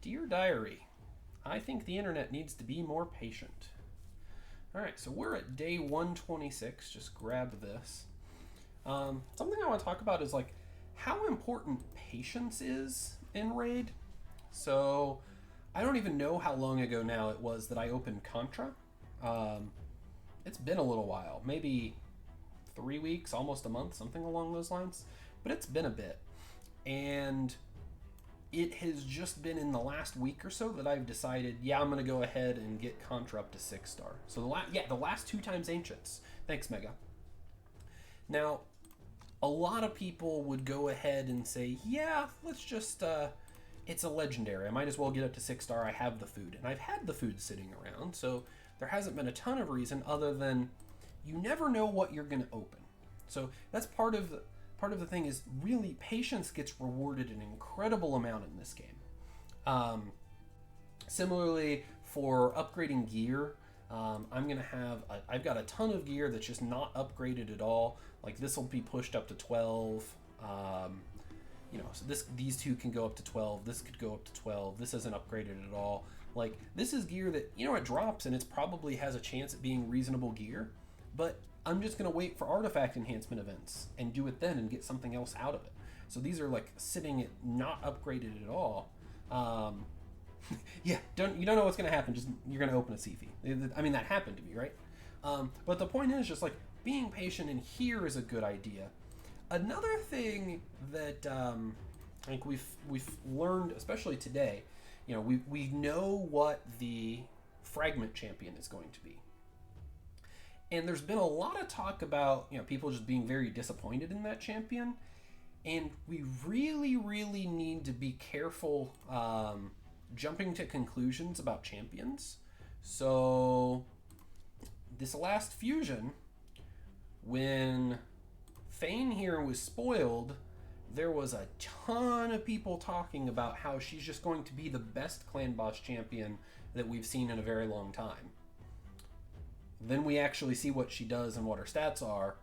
Dear Diary, I think the internet needs to be more patient. All right, so we're at day 126. Just grab this. Something I want to talk about is like how important patience is in Raid. So I don't even know how long ago now it was that I opened Contra. Um, it's been a little while, maybe 3 weeks, almost a month, something along those lines. But it's been a bit. And it has just been in the last week or so that I've decided, yeah, I'm going to go ahead and get Contra up to 6-star. So the last two times Ancients. Thanks, Mega. Now, a lot of people would go ahead and say, yeah, let's just, it's a legendary. I might as well get up to 6-star. I have the food. And I've had the food sitting around, so there hasn't been a ton of reason other than you never know what you're going to open. So that's part of the thing is really patience gets rewarded an incredible amount in this game. Similarly, for upgrading gear, I've got a ton of gear that's just not upgraded at all. Like this will be pushed up to 12. So these two can go up to 12. This could go up to 12. This isn't upgraded at all. Like this is gear that it drops and it probably has a chance at being reasonable gear, but I'm just gonna wait for artifact enhancement events and do it then and get something else out of it. So these are like sitting at not upgraded at all. Yeah, you don't know what's gonna happen. Just you're gonna open a Sifi. I mean that happened to me, right? But the point is just like being patient in here is a good idea. Another thing that I think we've learned, especially today, we know what the fragment champion is going to be. And there's been a lot of talk about people just being very disappointed in that champion, and we really, really need to be careful jumping to conclusions about champions. So this last fusion, when Fane here was spoiled, there was a ton of people talking about how she's just going to be the best clan boss champion that we've seen in a very long time. Then we actually see what she does and what her stats are,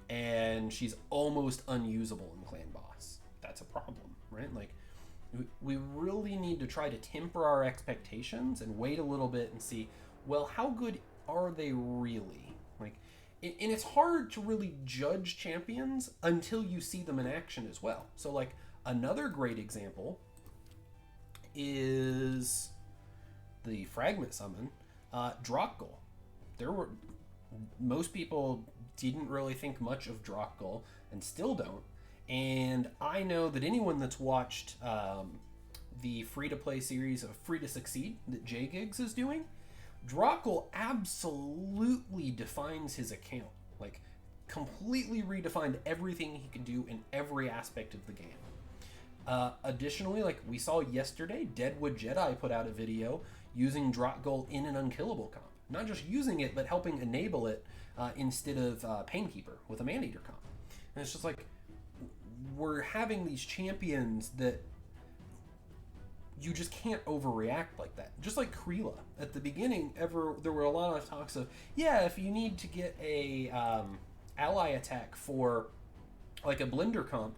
and she's almost unusable in Clan Boss. That's a problem, right? Like, we really need to try to temper our expectations and wait a little bit and see, well, how good are they really? Like, and it's hard to really judge champions until you see them in action as well. So, like, another great example is the Fragment Summon, Drakgul. Most people didn't really think much of Drakgul and still don't. And I know that anyone that's watched the free-to-play series of Free to Succeed that J-Gigs is doing, Drakgul absolutely defines his account. Like, completely redefined everything he could do in every aspect of the game. Additionally, like we saw yesterday, Deadwood Jedi put out a video using Drakgul in an unkillable comp. Not just using it, but helping enable it instead of Painkeeper with a Maneater comp. And it's just like, we're having these champions that you just can't overreact like that. Just like Kreela. At the beginning, there were a lot of talks of, yeah, if you need to get a ally attack for like a Blender comp,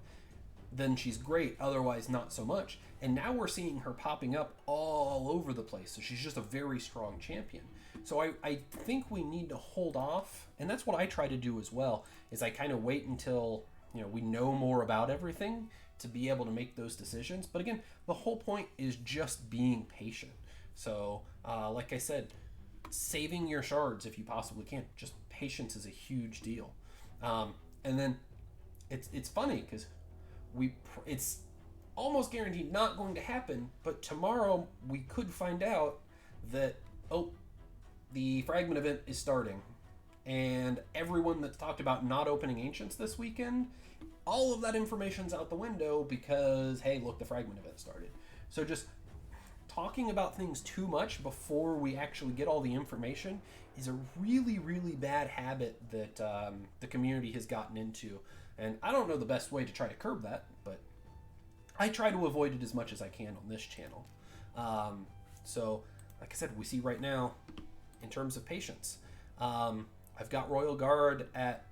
then she's great, otherwise not so much. And now we're seeing her popping up all over the place, so she's just a very strong champion. So I think we need to hold off, and that's what I try to do as well, is I kind of wait until we know more about everything to be able to make those decisions. But again, the whole point is just being patient. So like I said, saving your shards if you possibly can. Just patience is a huge deal. And then it's funny because it's almost guaranteed not going to happen, but tomorrow we could find out that the fragment event is starting, and everyone that's talked about not opening Ancients this weekend, all of that information's out the window because, hey, look, the fragment event started. So just talking about things too much before we actually get all the information is a really, really bad habit that the community has gotten into. And I don't know the best way to try to curb that, but I try to avoid it as much as I can on this channel. So, like I said, we see right now, in terms of patience, I've got Royal Guard at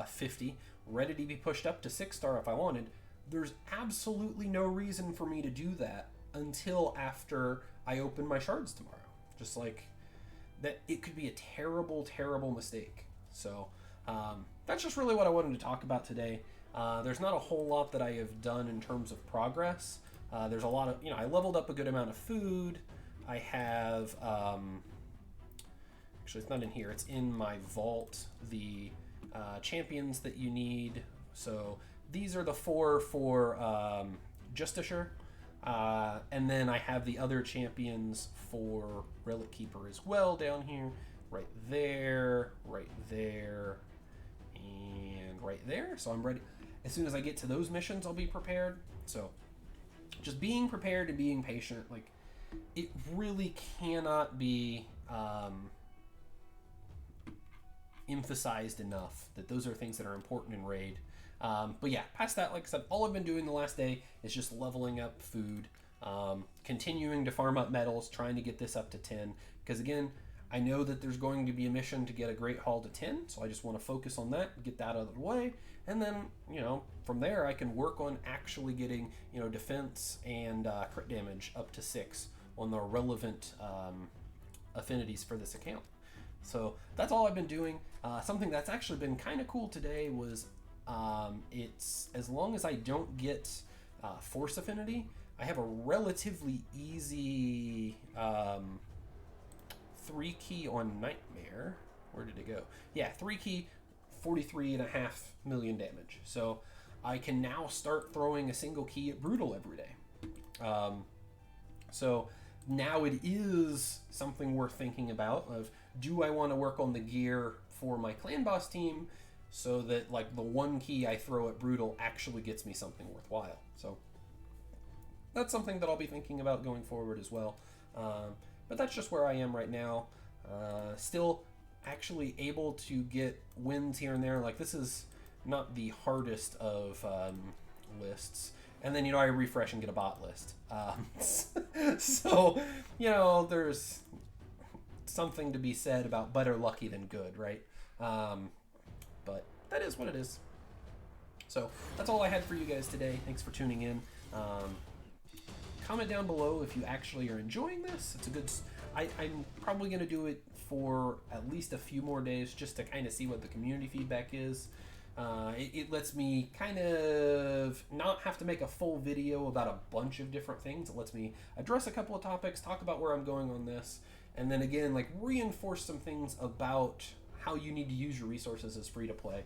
50, ready to be pushed up to 6-star if I wanted. There's absolutely no reason for me to do that until after I open my shards tomorrow. Just like that, it could be a terrible, terrible mistake. So that's just really what I wanted to talk about today. There's not a whole lot that I have done in terms of progress. There's a lot of, I leveled up a good amount of food. I have, actually it's not in here, it's in my vault, the champions that you need. So these are the 4 for Justiciar. And then I have the other champions for Relic Keeper as well down here. Right there, and right there. So I'm ready. As soon as I get to those missions, I'll be prepared. So just being prepared and being patient, like, it really cannot be emphasized enough that those are things that are important in Raid. But yeah, past that, like I said, all I've been doing the last day is just leveling up food, continuing to farm up medals, trying to get this up to 10. Because again, I know that there's going to be a mission to get a Great Hall to 10, so I just want to focus on that, get that out of the way, and then, from there I can work on actually getting, defense and crit damage up to 6 on the relevant affinities for this account. So that's all I've been doing. Something that's actually been kind of cool today was it's, as long as I don't get force affinity, I have a relatively easy 3 key on Nightmare. Where did it go? Yeah, 3 key, 43.5 million damage. So I can now start throwing a single key at Brutal every day. So now it is something worth thinking about of, do I want to work on the gear for my clan boss team so that, like, the 1 key I throw at Brutal actually gets me something worthwhile. So that's something that I'll be thinking about going forward as well. But that's just where I am right now. Still actually able to get wins here and there. Like, this is not the hardest of lists. And then, I refresh and get a bot list. So, there's something to be said about better lucky than good, right? But that is what it is. So that's all I had for you guys today. Thanks for tuning in. Comment down below if you actually are enjoying this. It's a good... I'm probably going to do it for at least a few more days just to kind of see what the community feedback is. It lets me kind of not have to make a full video about a bunch of different things. It lets me address a couple of topics, talk about where I'm going on this, and then again, like, reinforce some things about how you need to use your resources as free to play.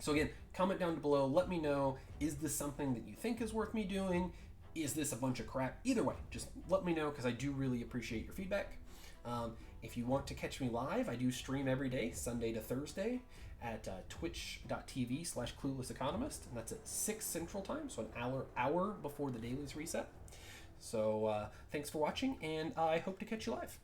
So again, comment down below. Let me know, is this something that you think is worth me doing? Is this a bunch of crap? Either way, just let me know, because I do really appreciate your feedback. If you want to catch me live, I do stream every day, Sunday to Thursday, at twitch.tv/cluelesseconomist, and that's at 6 Central Time, so an hour before the dailies reset. So thanks for watching, and I hope to catch you live.